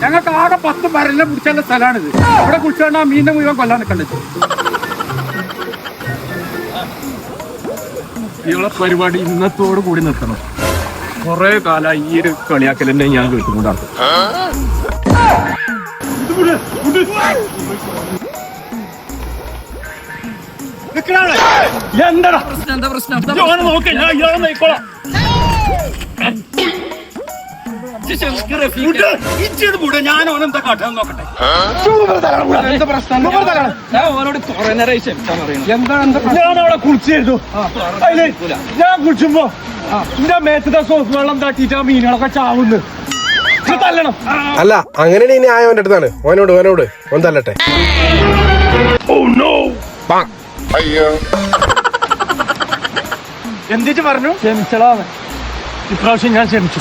ഞങ്ങൾക്ക് ആകെ 10 മരലിനെ പിടിച്ചുള്ള സ്ഥലമാണിത്. ഇവിടെ കുളിച്ചാണ് ആ മീനിനെ മുഴുവൻ കൊല്ലാൻ നിൽക്കേണ്ടത്. ഇവളെ പരിപാടി ഇന്നത്തോടു കൂടി നിർത്തണം. കുറെ കാലം ഈ ഒരു കളിയാക്കലെന്നെ ഞാൻ കേട്ടുകൊണ്ടാണ്. എന്താ പ്രശ്നം? ഞാൻ ഓനെന്താ കാട്ടാൻ നോക്കട്ടെ. ഞാനവിടെ കുളിച്ചായിരുന്നു. ഞാൻ കുളിച്ചുമ്പോ എന്റെ മേത്തത്തെ സോപ്പ് വെള്ളം തട്ടിട്ട് ആ മീനുകളൊക്കെ ചാവുന്നു. തല്ലണം. അല്ല അങ്ങനെയാണ് ഇനി ആയ ഓൻ്റെ അടുത്താണ്. ഓനോട് ഓൻ തല്ലട്ടെ. എന്തിട്ട് പറഞ്ഞു? ക്ഷമിച്ചടാ. ഇപ്രാവശ്യം ഞാൻ ക്ഷമിച്ചു.